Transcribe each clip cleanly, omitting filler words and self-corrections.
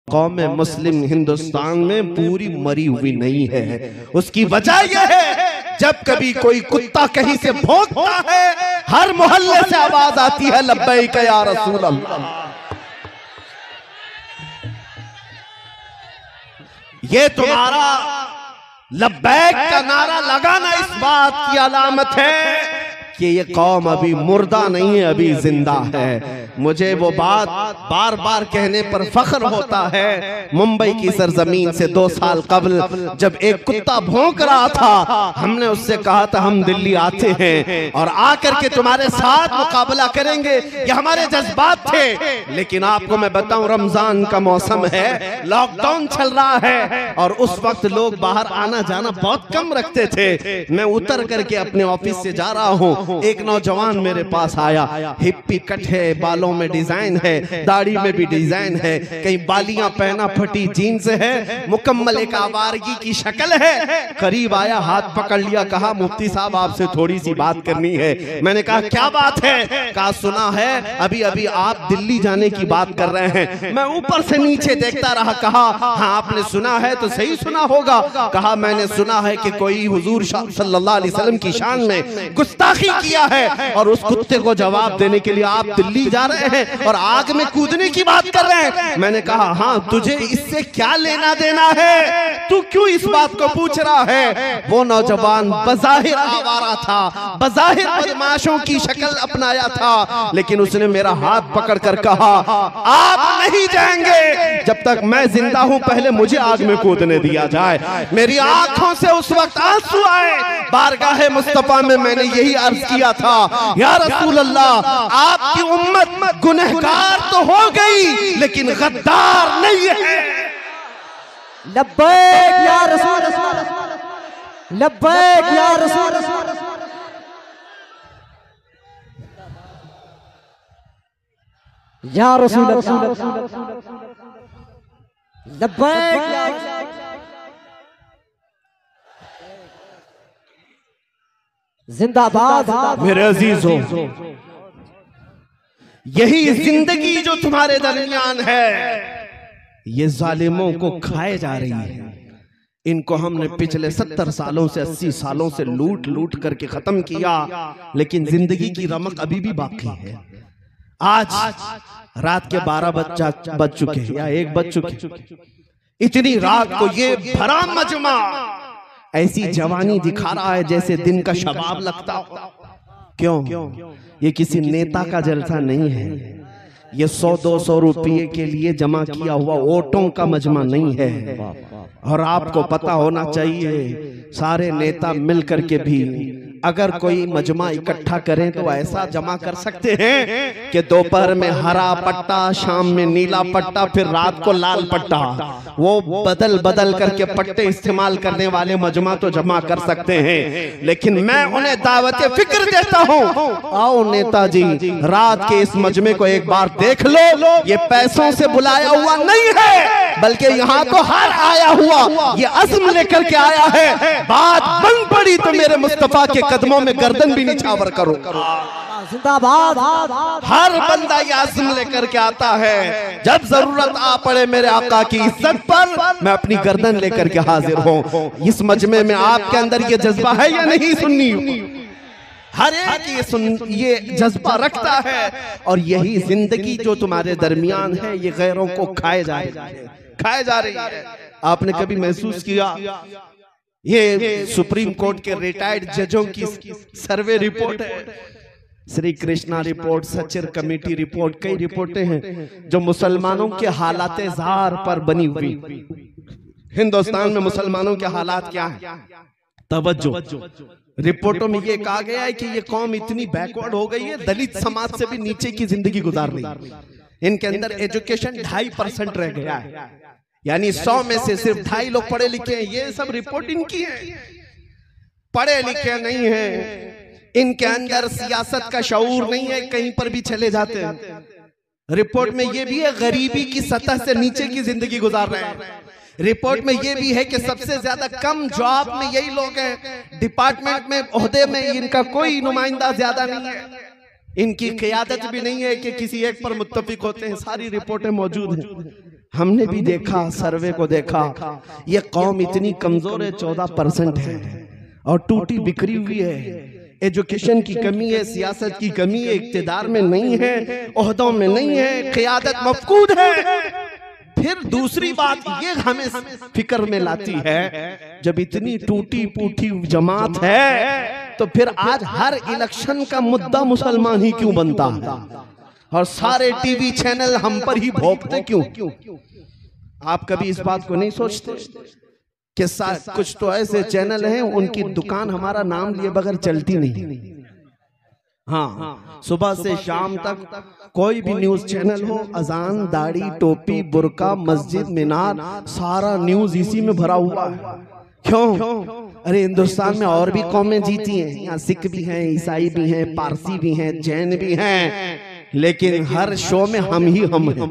कौम मुस्लिम हिंदुस्तान में पूरी मरी हुई नहीं है। उसकी वजह यह है, जब कभी कोई कुत्ता कहीं से भौंकता है, हर मोहल्ले से आवाज आती है लब्बैक या रसूल अल्लाह। ये तुम्हारा लब्बैक का नारा लगाना इस बात की अलामत है कि ये कौम अभी मुर्दा नहीं है, अभी जिंदा है। मुझे वो बात बार बार कहने पर फख्र होता है। मुंबई की सरजमीन से 2 साल कबल जब एक कुत्ता भौंक रहा था, हमने उससे कहा था हम दिल्ली आते हैं और आकर के तुम्हारे साथ मुकाबला करेंगे। ये हमारे जज्बात थे। लेकिन आपको मैं बताऊं, रमजान का मौसम है, लॉकडाउन चल रहा है और उस वक्त लोग बाहर आना जाना बहुत कम रखते थे। मैं उतर करके अपने ऑफिस से जा रहा हूँ, एक नौजवान मेरे पास आया। हिप्पी कट है, बालों में डिजाइन है, दाढ़ी में भी डिजाइन है, कहीं बालियां पहना, फटी जीन्स है, मुकम्मल एक आवारगी की शक्ल है। करीब आया, हाथ पकड़ लिया, कहा मुफ्ती साहब आपसे थोड़ी सी बात करनी है। मैंने कहा क्या बात है? कहा सुना है अभी अभी आप दिल्ली जाने की बात कर रहे हैं। मैं ऊपर से नीचे देखता रहा, कहा हाँ आपने सुना है तो सही सुना होगा। कहा मैंने सुना है कि कोई हुजूर सल्लल्लाहु अलैहि वसल्लम की शान में गुस्ताखी किया है और उस कुत्ते को जवाब देने के लिए आप दिल्ली जा रहे हैं और आग में कूदने की बात कर रहे हैं। मैंने कहा हाँ तुझे इससे क्या लेना देना है, तू क्यों इस बात को पूछ रहा है? वो नौजवान बज़ाहिर आवारा था, बज़ाहिर बदमाशों की शक्ल अपनाया था, लेकिन उसने मेरा हाथ पकड़ कर कहा आप नहीं जाएंगे जब तक मैं जिंदा हूं, पहले मुझे आग में कूदने दिया जाए। मेरी आंखों से उस वक्त आंसू आए। बारगाहे मुस्तफा में मैंने यही अर्ज किया था, या रसूल अल्लाह आपकी उम्मत गुनहगार तो हो गई लेकिन गद्दार नहीं है। लब्बैक या रसूल, लब्बैक या रसूल, या रसूल, लब्बैक या जिंदाबाद। मेरे अजीजों, यही जिंदगी जो तुम्हारे दरमियान है, ये जालिमों को खाए जा रही है। इनको हमने पिछले 70 सालों से 80 सालों से लूट लूट करके खत्म किया, लेकिन जिंदगी की रमक अभी भी बाकी है। आज रात के 12 बज चुके हैं या 1 बज चुके। इतनी रात को ये भरा मजमा ऐसी जवानी दिखा रहा है जैसे दिन का शबाब लगता हो। क्यों? ये किसी नेता का जलसा नहीं है, ये 100-200 रुपये के लिए जमा किया हुआ वोटों का मजमा नहीं है। और आपको पता होना चाहिए, सारे नेता मिल करके भी अगर कोई मजमा इकट्ठा करें तो ऐसा जमा कर सकते हैं कि दोपहर में हरा पट्टा, शाम में नीला पट्टा, फिर रात को लाल पट्टा, वो बदल बदल करके पट्टे इस्तेमाल करने वाले मजमा तो जमा कर सकते हैं। लेकिन मैं उन्हें दावत फिक्र देता हूं, आओ नेताजी रात के इस मजमे को एक बार देख लो। ये पैसों से बुलाया हुआ नहीं है, बल्कि यहाँ तो हर आया हुआ ये अज़्म लेकर के आया है। बात बन पड़ी तो मेरे मुस्तफा के कदमों में गर्दन भी निछावर करो। जिंदाबाद। हर बंदा ये अज़्म लेकर के आता है, जब जरूरत आ पड़े मेरे आका की इज्जत पर, मैं अपनी गर्दन लेकर के हाजिर हूँ। इस मजमे में आपके अंदर ये जज्बा है या नहीं? सुन्नी हर एक ये जज्बा रखता है। और यही जिंदगी जो तुम्हारे दरमियान है, ये गैरों को खाए जा रही है। आपने कभी महसूस किया, ये सुप्रीम कोर्ट के रिटायर्ड जजों की सर्वे रिपोर्ट है, Shri Krishna report, Sachar committee report, कई रिपोर्टें हैं जो मुसलमानों के हालात ज़ार पर बनी हुई। हिंदुस्तान में मुसलमानों के हालात क्या है? तवज्जो, रिपोर्टों में ये कहा गया है कि ये कौम इतनी बैकवर्ड हो गई है, दलित समाज से भी नीचे की जिंदगी गुजार रही है। इनके अंदर एजुकेशन 2.5% रह गया है, यानी 100 में से सिर्फ 2.5 लोग पढ़े लिखे हैं। ये सब रिपोर्ट इनकी है, पढ़े लिखे नहीं है, इनके अंदर सियासत का शऊर नहीं है, कहीं पर भी चले जाते हैं। रिपोर्ट में ये भी है गरीबी की सतह से नीचे की जिंदगी गुजार रहे हैं। रिपोर्ट में ये भी है कि सबसे ज्यादा कम जॉब में यही लोग हैं, डिपार्टमेंट में ओहदे में इनका कोई नुमाइंदा ज्यादा नहीं है। इनकी क़यादत भी नहीं है कि किसी एक पर मुत्तफिक होते हैं। सारी रिपोर्टें मौजूद हैं। हमने भी देखा, सर्वे को देखा, ये कौम इतनी कमजोर है, 14% है और टूटी बिखरी हुई है। एजुकेशन की कमी है, सियासत की कमी है, इक्तिदार में नहीं है, ओहदों में नहीं है, क़ियादत मफकूद है। फिर दूसरी बात ये हमें फिक्र में लाती है, जब इतनी टूटी फूटी जमात है तो फिर आज हर इलेक्शन का मुद्दा मुसलमान ही क्यों बनता है और सारे टीवी चैनल हम पर ही भोंकते क्यों? आप कभी इस बात को नहीं सोचते कि कुछ तो ऐसे चैनल हैं उनकी दुकान हमारा नाम लिए बगैर चलती नहीं। हाँ, सुबह से शाम तक कोई भी न्यूज चैनल हो, अजान, दाढ़ी, टोपी, बुर्का, मस्जिद, मीनार, सारा न्यूज इसी में भरा हुआ है। क्यों? अरे हिंदुस्तान में और भी कौमें जीती हैं, यहाँ सिख भी हैं, ईसाई भी हैं, पारसी भी हैं, जैन भी हैं, लेकिन हर शो में हम ही हम हैं।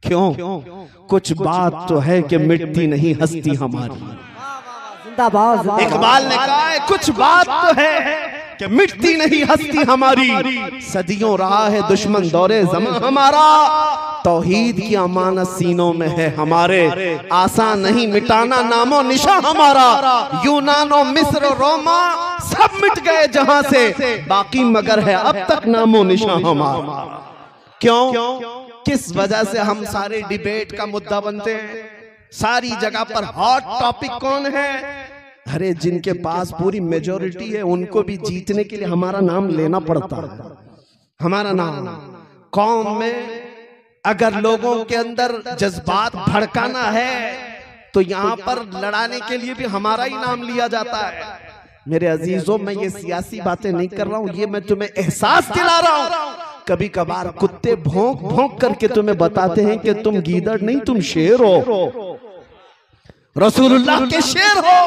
क्यों? कुछ बात तो है कि मिटती नहीं हस्ती हमारी। जिंदाबाद। इकबाल ने कहा है कुछ बात तो है कि मिटती नहीं हस्ती हमारी, सदियों रहा है दुश्मन दौरे ज़मां हमारा, तौहीद की अमानत सीनों में है हमारे, आसान नहीं मिटाना नामो निशा हमारा, यूनानो मिस्र रोमा सब मिट गए जहां से, बाकी मगर है अब तक नामो निशा हमारा। क्यों? किस वजह से हम सारे डिबेट का मुद्दा बनते हैं? सारी जगह पर हॉट टॉपिक कौन है? अरे जिनके पास पूरी मेजॉरिटी है उनको भी जीतने के लिए हमारा नाम लेना पड़ता है। हमारा नाम कौम में अगर लोगों के अंदर जज्बात भड़काना है तो यहाँ पर लड़ाने के लिए भी हमारा ही नाम लिया जाता है। मेरे अजीजों, मैं ये सियासी बातें नहीं कर रहा हूँ, ये मैं तुम्हें एहसास दिला रहा हूँ। कभी कभार कुत्ते भौंक भौंक करके तुम्हें बताते हैं कि तुम गीदड़ नहीं, तुम शेर हो, रसूलुल्लाह के शेर हो।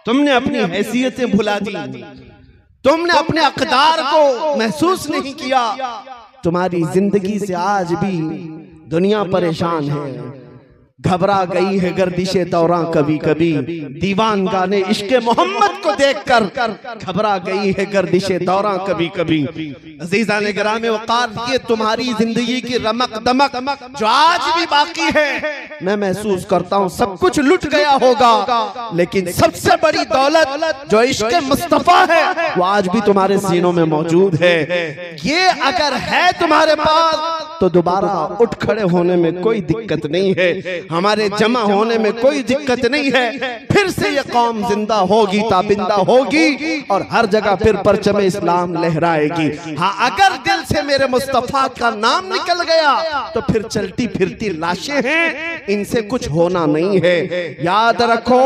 तुमने अपनी हैसियतें भुला दी, तुमने अपने अक़दार को महसूस नहीं किया। तुम्हारी जिंदगी से आज भी दुनिया परेशान है, घबरा गई है गर्दिशे दौरां कभी कभी, दीवान गाने इश्क़े मोहम्मद को देखकर घबरा गई है गर्दिशे दौरां कभी कभी। अज़ीज़ान गिरामे वक़ार, ये तुम्हारी जिंदगी की रमक दमक जो आज भी बाकी है, मैं महसूस करता हूँ सब कुछ लुट गया होगा, लेकिन सबसे बड़ी दौलत जो इश्क़े मुस्तफ़ा है वो आज भी तुम्हारे सीनों में मौजूद है। ये अगर है तुम्हारे पास तो दोबारा उठ खड़े होने में कोई दिक्कत नहीं है, हमारे जमा होने में कोई दिक्कत नहीं है। फिर से ये कौम जिंदा होगी, ताबिंदा होगी और हर जगह फिर परचम इस्लाम लहराएगी। हाँ, अगर दिल से मेरे मुस्तफा का नाम निकल गया तो फिर चलती फिरती लाशें हैं, इनसे कुछ होना नहीं है। याद रखो,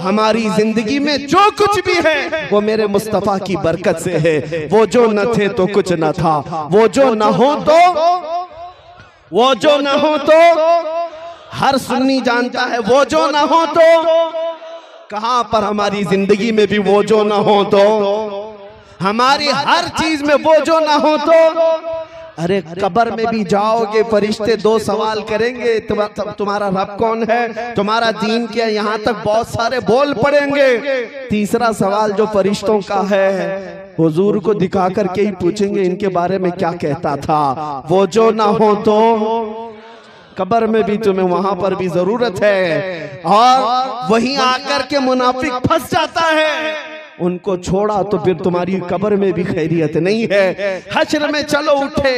हमारी जिंदगी में जो कुछ भी है वो मेरे मुस्तफा की बरकत से है। वो जो न थे तो कुछ न था, वो जो न हो तो हर सुन्नी जानता है, वो जो ना हो तो कहां पर हमारी जिंदगी में भी वो जो ना हो तो, हमारी हर चीज में वो जो ना हो तो, अरे कब्र में भी जाओगे फरिश्ते दो सवाल करेंगे, तुम्हारा रब कौन है, तुम्हारा दीन क्या, यहाँ तक बहुत सारे बोल पड़ेंगे। तीसरा सवाल जो फरिश्तों का है, हुजूर को दिखा करके ही पूछेंगे इनके बारे में क्या कहता था। वो जो ना हो तो कब्र में भी तुम्हें वहां पर भी जरूरत है, और वहीं आकर के मुनाफिक फंस जाता है। उनको छोड़ा तो फिर तुम्हारी कब्र में भी खैरियत नहीं है। हश्र में चलो उठे,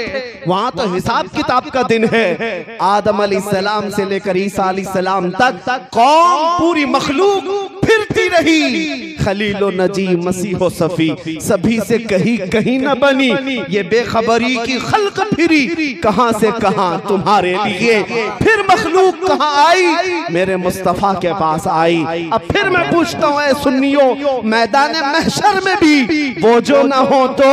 वहां तो हिसाब किताब का दिन है। आदम अलैहिस्सलाम से लेकर ईसा अलैहिस्सलाम तक कौम पूरी मखलूक फिरती रही, खलीलो नजी मसीहो सफी, सभी से कहीं न बनी, ये बेखबरी की खल्क फिरी, कहां से कहां तुम्हारे लिए। फिर मखलूक कहां आई, मेरे मुस्तफा के पास आई। अब फिर मैं पूछता हूं, ऐ सुन्नियों, मैदान महशर में भी वो जो ना हो तो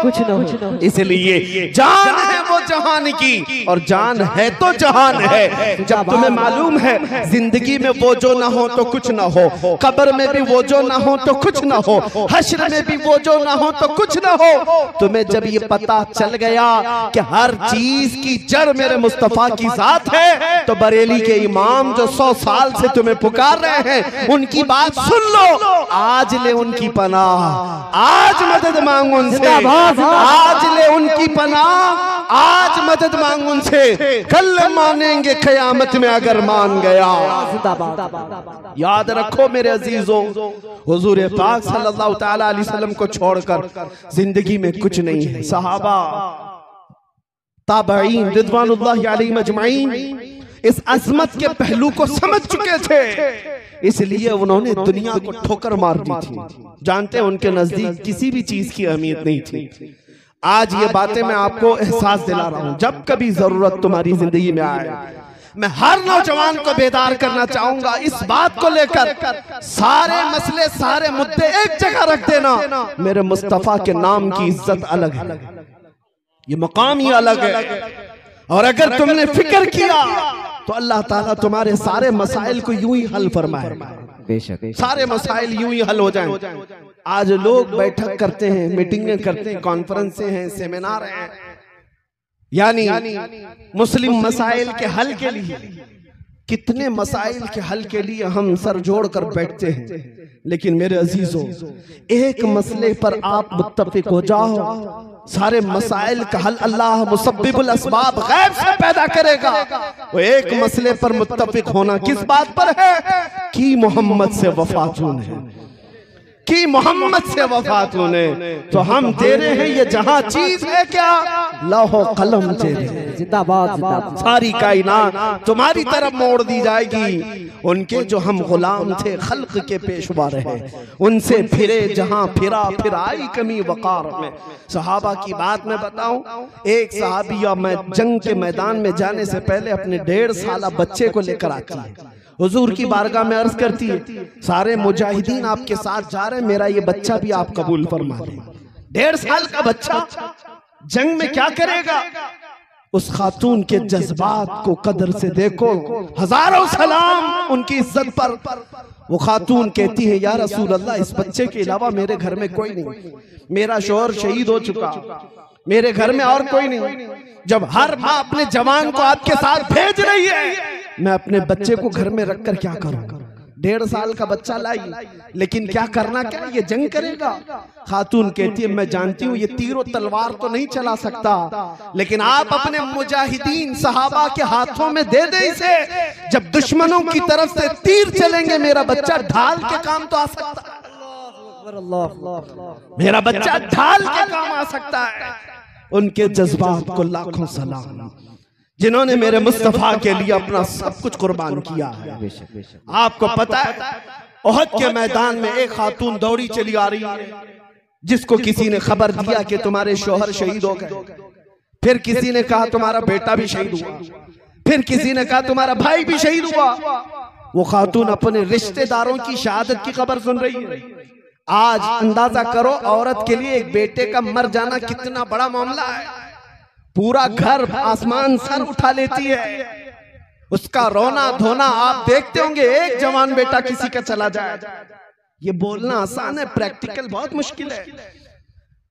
कुछ न हो। इसलिए जान है वो जहान की, और जान है तो जहान है। जब तुम्हें मालूम है जिंदगी में वो जो ना हो तो कुछ ना हो, कब्र में भी वो जो ना हो तो कुछ ना हो, हश्र में भी वो जो ना हो तो कुछ ना हो, तुम्हें जब ये पता चल गया कि हर चीज की जड़ मेरे मुस्तफा की जात है, तो बरेली के इमाम जो 100 साल से तुम्हें पुकार रहे हैं उनकी बात सुन लो। आज ले उनकी पनाह, आज मदद मांग उनसे, आज ले उनकी पनाह, आज मदद मांग उनसे, कल मानेंगे क़यामत में अगर मान गया। याद रखो मेरे अजीजों, हुजूर पाक सल्लल्लाहु तआला अलैहि वसल्लम को छोड़कर जिंदगी में कुछ नहीं है। सहाबा ताबईन रिज़वानुल्लाहि अलैहिम अजमईन इस अज़मत के पहलू को समझ चुके थे, इसलिए उन्होंने दुनिया को ठोकर मार दी थी। जानते हैं उनके नजदीक किसी भी चीज की अहमियत नहीं थी। आज ये बातें मैं आपको एहसास दिला रहा हूं। जब कभी जरूरत तुम्हारी जिंदगी में आए, मैं हर नौजवान को बेदार करना चाहूंगा इस बात को लेकर, सारे मसले सारे मुद्दे एक जगह रख देना। मेरे मुस्तफा के नाम की इज्जत अलग है, ये मकाम ही अलग है, और अगर तुमने फिक्र किया तो अल्लाह ताला तुम्हारे सारे मसाइल को यूं ही हल फरमाए। बेशक सारे मसाइल यूं ही हल हो जाएं। आज लोग बैठक करते हैं, मीटिंगें करते हैं, कॉन्फ्रेंसें हैं, सेमिनार हैं, यानी मुस्लिम मसाइल के हल के लिए, कितने मसाइल के हल के लिए हम सर जोड़ कर बैठते हैं। लेकिन मेरे अजीजों, एक मसले पर आप मुत्तफिक हो जाओ, सारे मसाइल का हल अल्लाह मुसब्बिबुल अस्बाब गैब से पैदा करेगा। वो एक मसले पर मुत्तफिक होना किस बात पर है कि मोहम्मद से वफातून है, कि मोहम्मद से वफातून है। तो हम तेरे हैं, ये जहां चीज है क्या, लौहो कलम तेरे, जिंदाबाद जिंदाबाद। सारी कायनात तुम्हारी तरफ मोड़ दी जाएगी। उनके जो हम गुलाम थे, खल्क के पेशवा रहे, उनसे फिरे जहां फिरा, फिर आई कमी वकार में। सहाबा की बात मैं बताऊं, एक सहाबिया मैं जंग के मैदान में जाने से पहले अपने 1.5 साला बच्चे को लेकर आती है, हुजूर की बारगाह में अर्ज करती है, सारे मुजाहिदीन आपके साथ जा रहे हैं, मेरा ये बच्चा भी आप कबूल फरमा लें। 1.5 साल का बच्चा जंग में क्या करेगा। उस खातून के जज्बात को कदर से देखो, हजारों सलाम उनकी इज्जत पर। वो खातून कहती है, या रसूल अल्लाह, इस बच्चे के अलावा मेरे घर में कोई नहीं, मेरा शौहर शहीद हो चुका, मेरे घर में और कोई नहीं। जब हर माँ अपने जवान को आपके साथ भेज रही है, मैं अपने बच्चे को घर में रखकर क्या करूंगा। 1.5 साल का बच्चा लाई, लेकिन क्या करना, क्या ये जंग करेगा। खातून कहती है, मैं जानती हूँ ये तीर और तलवार तो नहीं चला सकता, लेकिन आप अपने मुजाहिदीन सहाबा के हाथों में दे दे इसे, जब दुश्मनों की तरफ से तीर चलेंगे मेरा बच्चा ढाल के काम तो आ सकता है, मेरा बच्चा ढाल के काम आ सकता है। उनके जज्बात को लाखों सलाम, जिन्होंने मेरे मुस्तफा के लिए अपना सब कुछ कुर्बान किया है। आपको पता है, ओहद के मैदान में एक खातून दौड़ी चली आ रही है, जिसको किसी ने खबर दिया कि तुम्हारे शौहर शहीद हो गए, फिर किसी ने कहा तुम्हारा बेटा भी शहीद हुआ, फिर किसी ने कहा तुम्हारा भाई भी शहीद हुआ। वो खातून अपने रिश्तेदारों की शहादत की खबर सुन रही है। आज अंदाजा करो, औरत के लिए एक बेटे का मर जाना कितना बड़ा मामला है। पूरा घर आसमान सर उठा लेती है, उसका रोना धोना आप देखते होंगे। एक जवान बेटा किसी का चला जाए, ये बोलना आसान है, प्रैक्टिकल बहुत मुश्किल है।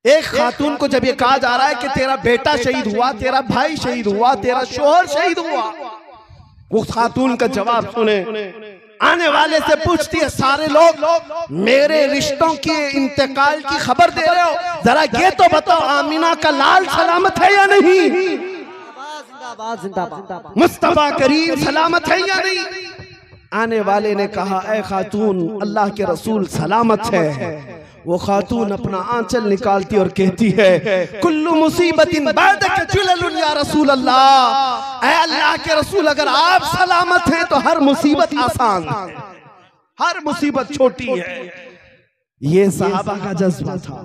एक खातून को जब ये कहा जा रहा है कि तेरा बेटा शहीद हुआ, तेरा भाई शहीद हुआ, तेरा शौहर शहीद हुआ, वो खातून का जवाब सुने, आने वाले से पूछती है, सारे लोग मेरे रिश्तों के इंतकाल की खबर दे रहे हो, जरा ये तो बताओ आमीना का लाल सलामत है या नहीं, मुस्तफा करीम सलामत है या नहीं। आने वाले ने कहा, ऐ खातून अल्लाह के रसूल सलामत है। वो खातून अपना आंचल निकालती और कहती है, कुल्लु मुसीबतिन बादक जुललुन या रसूल अल्लाह, ऐ अल्लाह के रसूल अगर आप सलामत हैं तो हर मुसीबत आसान है, हर मुसीबत छोटी है। ये सहाबा का जज्बा था,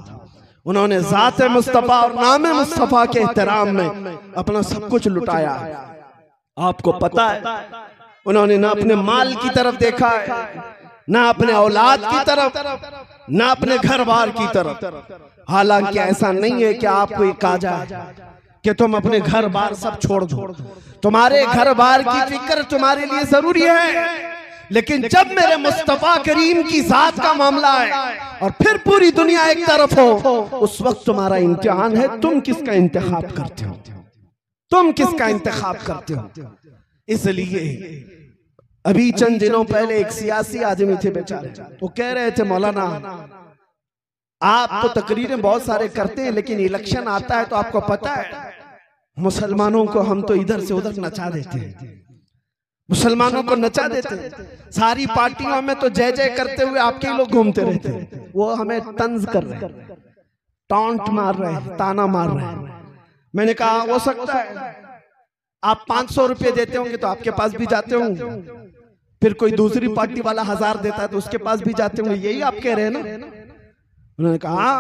उन्होंने ज़ात मुस्तफा और नाम मुस्तफा के एहतराम में अपना सब कुछ लुटाया। आपको पता है, उन्होंने ना अपने माल की तरफ देखा है, ना अपने औलाद की तरफ, ना अपने घर बार की तरफ। हालांकि ऐसा नहीं है कि आपको ये कहा जाए कि तुम अपने घर बार सब छोड़ दो, तुम्हारे घर बार की फिक्र तुम्हारे लिए जरूरी है, लेकिन जब मेरे मुस्तफा करीम की जात का मामला है और फिर पूरी दुनिया एक तरफ हो, उस वक्त तुम्हारा इम्तिहान है, तुम किसका इंतखाब करते हो, तुम किसका इंतखाब करते हो। इसलिए अभी चंद दिनों पहले एक सियासी आदमी थे बेचारे, वो कह रहे थे मौलाना आप तो तकरीरें बहुत सारे करते हैं, लेकिन इलेक्शन आता है तो आपको पता है मुसलमानों को हम तो इधर से उधर नचा देते हैं, मुसलमानों को नचा देते हैं। सारी पार्टियों में तो जय जय करते हुए आपके लोग घूमते रहते हैं। वो हमें तंज कर रहे हैं, टॉन्ट मार रहे हैं, ताना मार रहे हैं। मैंने कहा हो सकता है आप 500 रुपये देते होंगे तो आपके पास भी जाते होंगे, फिर कोई दूसरी पार्टी वाला 1000 देता है तो उसके पास भी जाते होंगे, यही आप कह रहे हैं ना। उन्होंने कहा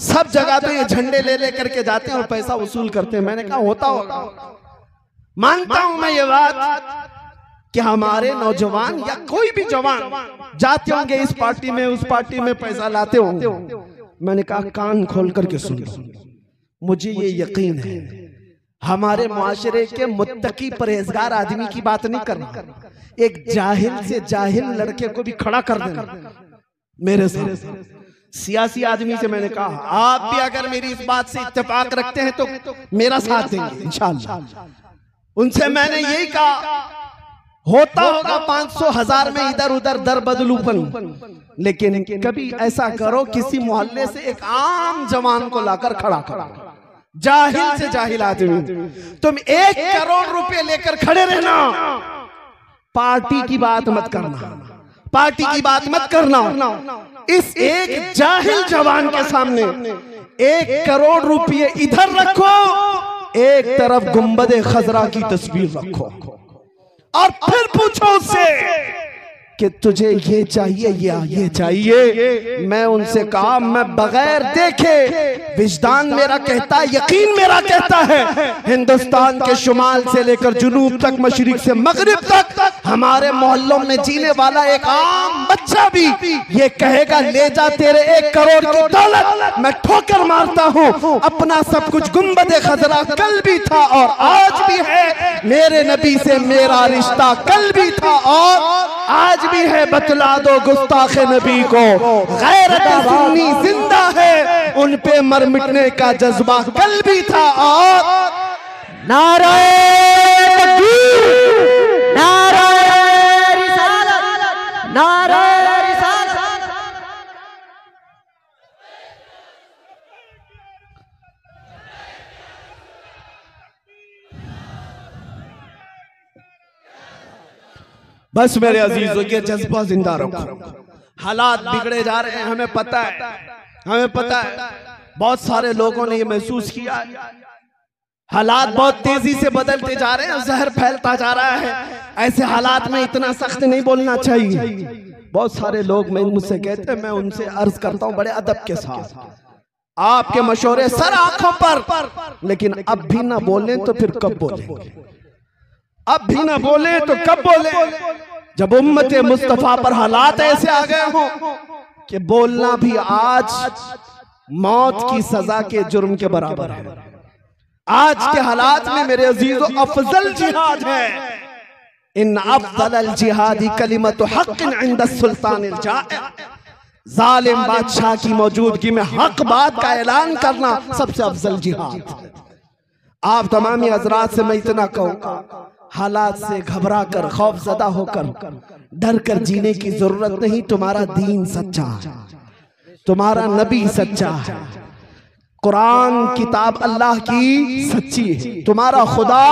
सब जगह पे ये झंडे ले ले करके जाते हैं और पैसा वसूल करते हैं। मैंने कहा होता होगा, मानता हूं मैं ये बात कि हमारे नौजवान या कोई भी जवान जाते होंगे इस पार्टी में उस पार्टी में, पैसा लाते होंगे। मैंने कहा कान खोल करके सुन लो, मुझे ये यकीन है हमारे मुआशरे के मुत्तकी परहेजगार आदमी की बात नहीं करना, एक जाहिल से जाहिल लड़के को भी खड़ा कर देना मेरे साथ। सियासी आदमी से मैंने कहा आप भी अगर मेरी इस बात से इत्तेफाक रखते हैं तो मेरा साथ देंगे इंशाअल्लाह। उनसे मैंने यही कहा होता होगा 500 1000 में इधर उधर दर बदलूपन, लेकिन कभी ऐसा करो किसी मोहल्ले से एक आम जवान को लाकर खड़ा करो, जाहिल से जाहिल आदमी। तुम 1 करोड़ रुपए लेकर खड़े रहना, पार्टी की बात मत करना, पार्टी की बात मत करना। इस एक जाहिल जवान के सामने 1 करोड़ रुपए इधर रखो, एक तरफ गुंबदे खजरा की तस्वीर रखो और फिर पूछो उससे कि तुझे ये चाहिए या ये चाहिए। मैं उनसे कहा मैं बगैर देखे, विजदान मेरा कहता है, यकीन मेरा कहता है, हिंदुस्तान के शुमाल से लेकर जुनूब तक, मशरिक से मगरिब तक हमारे मोहल्लों में जीने वाला एक आम बच्चा भी ये कहेगा ले जा तेरे 1 करोड़ की दौलत। मैं ठोकर मारता हूँ, अपना सब कुछ गुंबदे खजरा कल भी था और आज भी है, मेरे नबी से मेरा रिश्ता कल भी था और आज भी है। बतला दो गुस्ताखे नबी को गैरत सुन्नी जिंदा है, उन पे मर मिटने का जज्बा कल भी था और नारे तकबीर, नारे रिसालत, नारे रिसालत। बस मेरे अजीजों ये जज्बा जिंदा रखो। हालात बिगड़े जा रहे हैं, हमें पता है, हमें पता है। बहुत सारे लोगों ने ये महसूस किया है, हालात बहुत तेजी से बदलते जा रहे हैं, जहर फैलता जा रहा है। ऐसे हालात में इतना सख्त नहीं बोलना चाहिए। बहुत सारे लोग मुझसे कहते हैं, मैं उनसे अर्ज करता हूँ बड़े अदब के साथ, आपके मशवरे सर आंखों पर, लेकिन अब भी ना बोले तो फिर कब बोलेंगे? अब भी ना बोले तो कब बोले? जब उम्मत मुस्तफा पर हालात ऐसे आ गए हो कि बोलना भी आज मौत की सजा के जुर्म के बराबर है। आज के हालात में मेरे अजीजों अफजल जिहाद है। इन अफजल जिहादी कलिमत हक़्क़िन इंद सुल्तानिल जाइर, जालिम बादशाह की मौजूदगी में हक बात का ऐलान करना सबसे अफजल जिहाद। आप तमामी हजरात से मैं इतना कहूँगा, हालात से घबरा कर, खौफजदा होकर, डर कर जीने की जरूरत नहीं। तुम्हारा दीन सच्चा है, तुम्हारा नबी सच्चा है, कुरान किताब अल्लाह की सच्ची है, तुम्हारा खुदा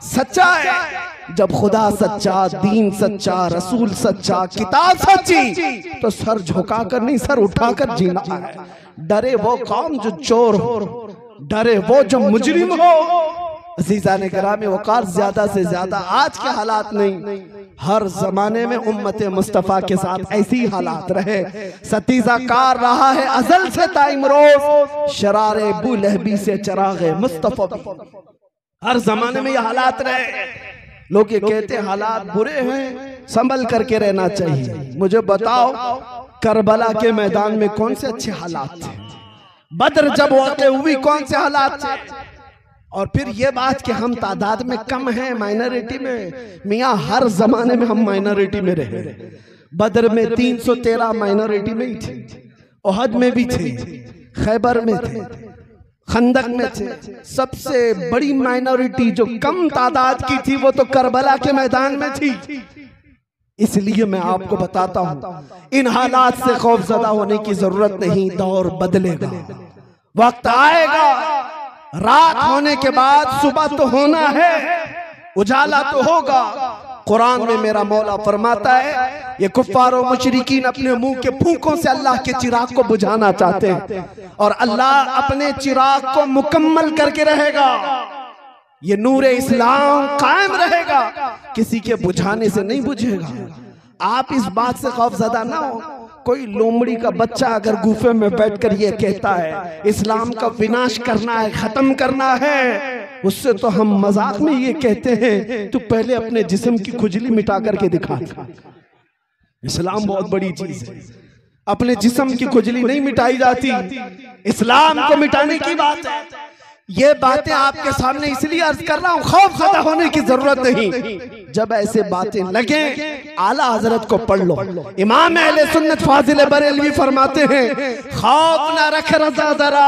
सच्चा है। जब खुदा सच्चा, दीन सच्चा, रसूल सच्चा, किताब सच्ची, तो सर झुकाकर नहीं सर उठाकर जीना है। डरे वो कौम जो चोर हो, डरे वो जो मुजरिम हो। अज़ीज़ान किराम वक़ार, ज्यादा से ज्यादा आज के हालात नहीं, हर जमाने में उम्मत मुस्तफ़ा के साथ ऐसी हालात रहे। सतीजा कार रहा है अजल से ताइमरोज, शरारे बुलहबी से चरागे मुस्तफ़ा। हर जमाने में ये हालात रहे। लोग ये कहते हैं हालात बुरे हैं, संभल करके रहना चाहिए। मुझे बताओ करबला के मैदान में कौन से अच्छे हालात थे? बद्र जब वाक़या हुई कौन से हालात थे? और फिर ये बात कि हम तादाद में कम हैं, माइनॉरिटी में, मियाँ हर जमाने में हम माइनॉरिटी में रहे। बद्र में 313 माइनॉरिटी में ही थे, ओहद में भी थे, खैबर में थे, खंदक में थे। सबसे बड़ी माइनॉरिटी जो कम तादाद की थी वो तो करबला के मैदान में थी। इसलिए मैं आपको बताता हूं, इन हालात से खौफजदा होने की जरूरत नहीं। दौर बदलेगा, वक्त आएगा, रात होने के बाद सुबह तो होना है, उजाला तो होगा। कुरान में मेरा मौला फरमाता है, ये कुफ्फार और मुशरिकीन अपने मुंह के फूंकों से अल्लाह के चिराग को बुझाना चाहते हैं और अल्लाह अपने चिराग को मुकम्मल करके रहेगा। ये नूर इस्लाम कायम रहेगा, किसी के बुझाने से नहीं बुझेगा। आप इस बात से खौफजदा ना हो। कोई लोमड़ी का बच्चा अगर गुफे में बैठकर ये कहता है इस्लाम का विनाश करना है, खत्म करना है, उससे तो हम मजाक में ये कहते हैं तू पहले अपने जिस्म की खुजली मिटा करके दिखा। इस्लाम बहुत बड़ी चीज है, अपने जिस्म की खुजली नहीं मिटाई जाती, इस्लाम को मिटाने की बात है। ये बातें आपके सामने इसलिए अर्ज कर रहा हूं, खौफजदा होने की जरूरत नहीं। जब ऐसे बातें लगे आला हजरत को पढ़ लो। इमाम अहले सुन्नत फाजिल बरेलवी फरमाते हैं, खौफ ना रख रजा जरा,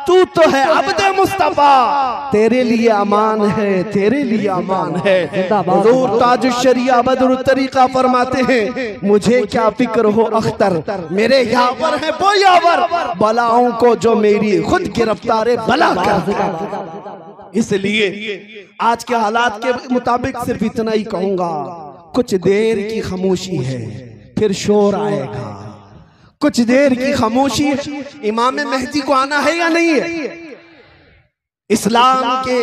तू तो है अब्दे मुस्तफा, तेरे लिए अमान है, तेरे लिए अमान है। हुजूर ताजुश शरिया बदरुत तरीका फरमाते हैं, मुझे क्या फिक्र हो अख्तर, मेरे यावर है वो यावर, बलाओं को जो मेरी खुद गिरफ्तार बला कर। इसलिए आज के हालात के मुताबिक सिर्फ इतना ही कहूंगा, कुछ देर की खामोशी है फिर शोर आएगा। कुछ देर की खामोशी है। इमाम मेहदी को आना है या नहीं है? इस्लाम के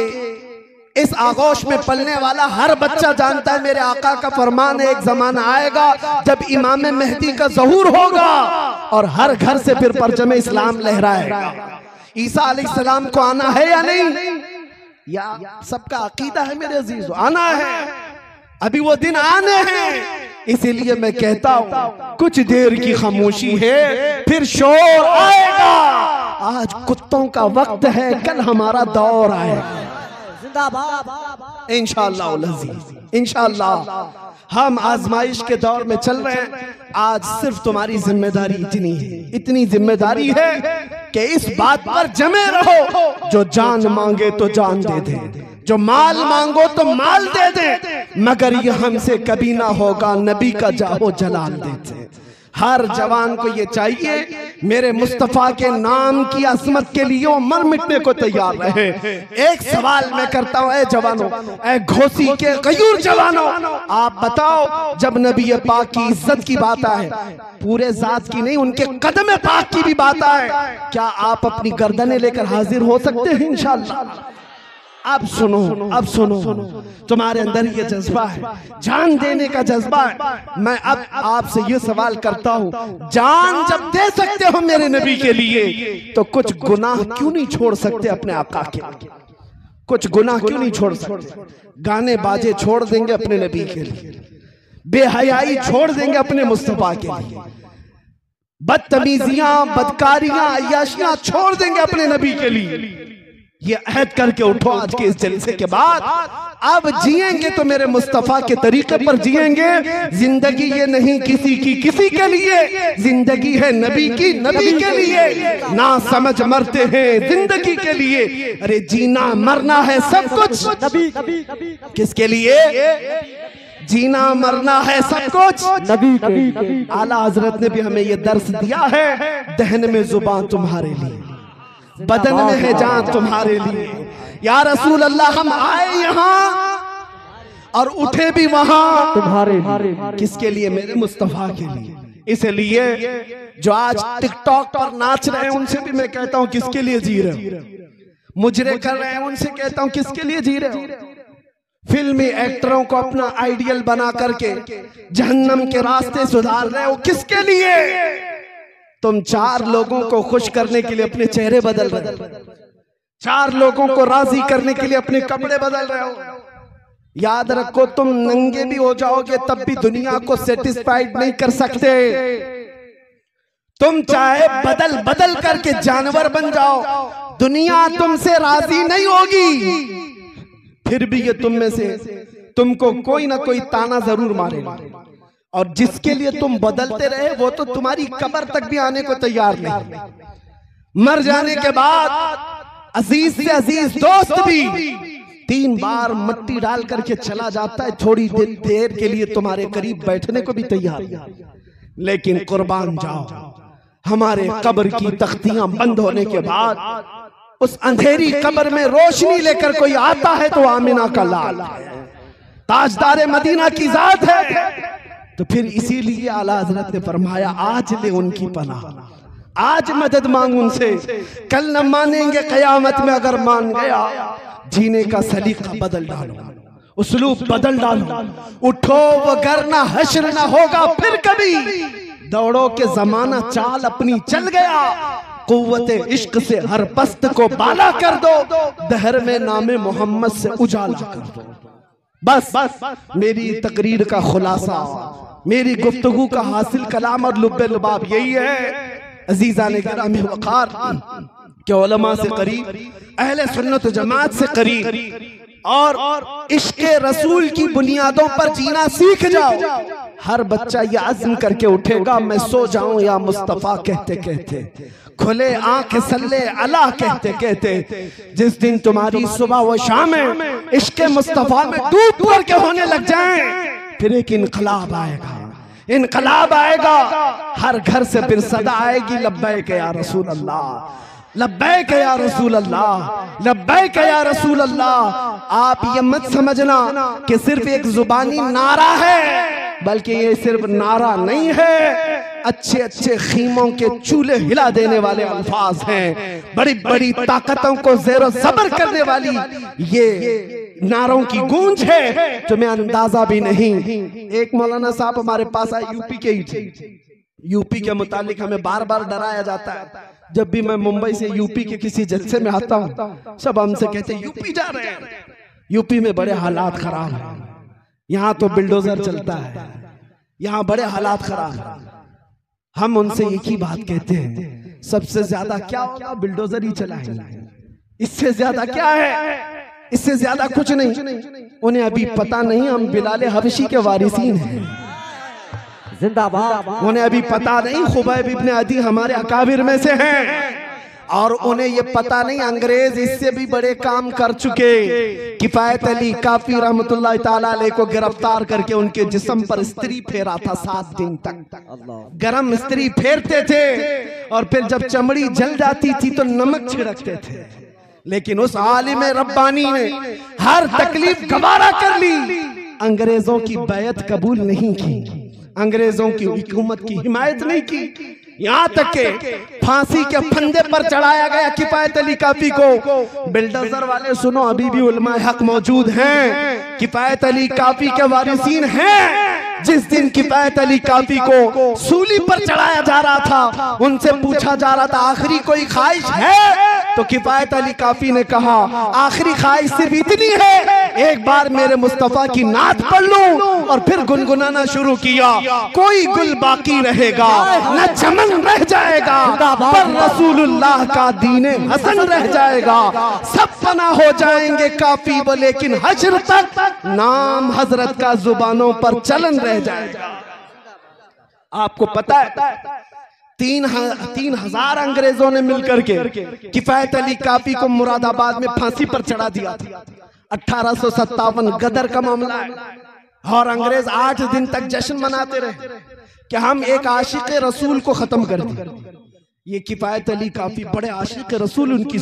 इस आगोश में पलने वाला हर बच्चा जानता है, मेरे आका का फरमान है, एक जमाना आएगा जब इमाम मेहदी का ज़हूर होगा और हर घर से फिर परचम इस्लाम लहराएगा। ईसा अलैहिस्सलाम को आना है या नहीं? या सबका अकीदा है मेरे अजीज, आना है, अभी वो दिन आने हैं। इसीलिए मैं कहता हूं, कुछ देर की खामोशी है फिर शोर आएगा। आज कुत्तों का वक्त है, कल हमारा दौर आएगा इंशाअल्लाह अज़ीज़। इंशाअल्लाह हम आजमाइश के दौर में चल रहे हैं। आज सिर्फ तुम्हारी जिम्मेदारी इतनी है, इतनी जिम्मेदारी है कि इस बात पर जमे रहो, जो जान मांगे तो जान दे दे, जो माल मांगो तो माल दे दे, मगर ये हमसे कभी ना होगा नबी का जाहो जलाल देते। हर जवान को ये चाहिए मेरे मुस्तफा के नाम की असमत के लिए वो मर मिटने को तैयार रहे। एक सवाल मैं करता हूं, ए जवानों, ए घोसी के गयूर जवानों, आप बताओ, जब नबी पाक की इज्जत की बात आए, पूरे जात की नहीं, उनके कदम पाक की भी बात आए, क्या आप अपनी गर्दनें लेकर हाजिर हो सकते हैं? इंशाअल्लाह। अब सुनो, अब सुनो, तुम्हारे अंदर ये जज्बा है, जान देने का जज्बा है। मैं अब आपसे ये सवाल करता हूँ, जान जब दे सकते हो मेरे नबी के लिए, तो कुछ गुनाह क्यों नहीं छोड़ सकते अपने आका के? कुछ गुनाह क्यों नहीं छोड़ सकते? गाने बाजे छोड़ देंगे अपने नबी के लिए, बेहयाई छोड़ देंगे अपने मुस्तफा के लिए, बदतमीजियां, बदकारियां, अय्याशियां छोड़ देंगे अपने नबी के लिए। ये अहद करके उठो आज के इस जलसे के बाद, अब जिएंगे तो मेरे मुस्तफा के तरीके पर जिएंगे। जिंदगी ये नहीं किसी की किसी के लिए, जिंदगी है नबी की नबी के लिए। ना समझ मरते हैं जिंदगी के लिए, अरे जीना मरना है सब कुछ नबी। किसके लिए? जीना मरना है सब कुछ नबी के। आला हजरत ने भी हमें ये दर्स दिया है, दहन में जुबान तुम्हारे लिए, बदन में है जान तुम्हारे लिए। या रसूल अल्लाह, हम आए यहाँ और उठे भी वहां तुम्हारे लिए। किसके लिए? मेरे मुस्तफा के लिए। इसलिए जो आज टिकटॉक पर नाच रहे हैं उनसे भी मैं कहता हूं किसके लिए जी रहे हो? मुजरे कर रहे हैं उनसे कहता हूं किसके लिए जी रहे हो? फिल्मी एक्टरों को अपना आइडियल बना करके जहन्नम के रास्ते सुधार रहे हो, किसके लिए? तुम 4 लोगों को खुश करने के लिए अपने चेहरे बदल रहे हो, 4 लोगों को राजी करने के लिए अपने कपड़े बदल रहे हो। याद रखो, तुम नंगे भी हो जाओगे तब भी दुनिया को सेटिस्फाइड नहीं कर सकते। तुम चाहे बदल बदल करके जानवर बन जाओ, दुनिया तुमसे राजी नहीं होगी। फिर भी ये तुम में से तुमको कोई ना कोई ताना जरूर मारेगा, और जिसके लिए तुम बदलते रहे वो तो तुम्हारी कब्र तक भी आने को तैयार नहीं। मर जाने के बाद अजीज से अजीज दोस्त भी 3 बार मट्टी डाल करके चला जाता है, थोड़ी देर के लिए तुम्हारे करीब बैठने को भी तैयार है, लेकिन कुर्बान जाओ, हमारे कब्र की तख्तियां बंद होने के बाद उस अंधेरी कब्र में रोशनी लेकर कोई आता है तो आमिना का लाल है, ताजदार मदीना की जात है। तो फिर इसीलिए आला हजरत ने फरमाया आज ले उनकी पनाह, आज मदद मांग उनसे, कल न मानेंगे कयामत में, अगर मान गया जीने का सलीका बदल डालो, उसलूब बदल डालो, उठो वगरना हश्र ना होगा फिर कभी, दौड़ो के जमाना चाल अपनी चल गया, कुव्वते इश्क से हर पस्त को बाला कर दो, दहर में नामे मोहम्मद से उजाला कर दो। बस मेरी तकरीर का खुलासा, मेरी गुफ्तगू का हासिल कलाम और लुब्बे लुबाब यही है अजीज़ान गिरामी वक़ार के उलमा से करीब, अहले सुन्नत जमात से करीब और इश्क़े रसूल की बुनियादों पर जीना सीख जाओ। हर बच्चा ये अज़्म करके उठेगा मैं सो जाऊं या मुस्तफ़ा कहते कहते, खुले आंख सल्ले अला कहते कहते, जिस दिन तुम्हारी सुबह व शाम इश्क़े मुस्तफ़ा में डूब करके होने लग जाएं, फिर एक इनकलाब आएगा, इनकलाब आएगा, हर घर से फिर सदा आएगी लब्बैक या रसूल अल्लाह, लब्बैक या रसूल अल्लाह, लब्बैक या रसूल अल्लाह। आप ये मत समझना कि सिर्फ एक जुबानी नारा है, बल्कि ये सिर्फ नारा नहीं है, अच्छे अच्छे खीमों के चूल्हे हिला देने वाले अल्फाज हैं, बड़ी बड़ी ताकतों को ज़ेरो ज़बर करने वाली ये नारों की गूंज है, तुम्हें अंदाजा भी नहीं। एक मौलाना साहब हमारे पास आए, यूपी के ही थे, यूपी के मुतालिक हमें बार बार डराया जाता है, जब भी मैं मुंबई से यूपी के किसी जलसे में आता हूँ सब हमसे कहते हैं यूपी जा रहे हैं, यूपी में बड़े हालात खराब हैं, यहाँ तो बिल्डोजर चलता है, यहाँ बड़े हालात खराब हैं। हम उनसे एक ही बात कहते हैं, सबसे ज्यादा क्या होगा, बिल्डोजर ही चलाएंगे, इससे ज्यादा क्या है, इससे ज्यादा कुछ नहीं। उन्हें अभी पता नहीं हम बिलाल हबशी के वारिसीन हैं, जिंदाबाद। उन्हें अभी पता नहीं खुबैब इब्न अदी हमारे अकाबिर में से हैं, और उन्हें ये पता नहीं अंग्रेज इससे भी बड़े काम कर चुके। किफायत अली काफी रहमतुल्लाह ताला अलैह को गिरफ्तार करके उनके जिस्म पर स्त्री फेरा था, 7 दिन तक गरम स्त्री फेरते थे, और फिर जब चमड़ी जल जाती थी तो नमक छिड़कते थे। लेकिन उस आलिम रब्बानी ने हर तकलीफ गवारा कर ली, अंग्रेजों की बैत कबूल नहीं की, अंग्रेजों की हुकूमत की हिमायत नहीं की, यहाँ तक के फांसी के फंदे पर चढ़ाया गया किफायत अली काफी को। बिल्डोजर वाले सुनो, अभी भी उलमा हक मौजूद हैं, किफायत अली काफी के वारिसीन हैं। जिस दिन किफायत अली काफी को सूली पर चढ़ाया जा रहा था, उनसे पूछा जा रहा था आखिरी कोई ख्वाहिश है, तो किफायत अली काफी ने कहा आखिरी ख्वाहिश सिर्फ इतनी है, एक बार मेरे मुस्तफा की नात पढ़ लूं, और फिर गुनगुनाना शुरू किया, कोई गुल बाकी रहेगा न चमन रह जाएगा, पर रसूलुल्लाह का दीने हसन रह जाएगा, सब फना हो जाएंगे काफी वो, लेकिन हश्र तक नाम हजरत का जुबानों पर चलन रह जाएगा। आपको पता है 3,000 अंग्रेजों ने मिलकर के किफायत अली काफी को मुरादाबाद में फांसी पर चढ़ा दिया था। 1857 गदर का मामला है, और अंग्रेज 8 दिन तक जश्न मनाते रहे कि हम एक आशिक रसूल को खत्म कर दें। ये किफायत अली काफी बड़े आशिक रसूल उनकी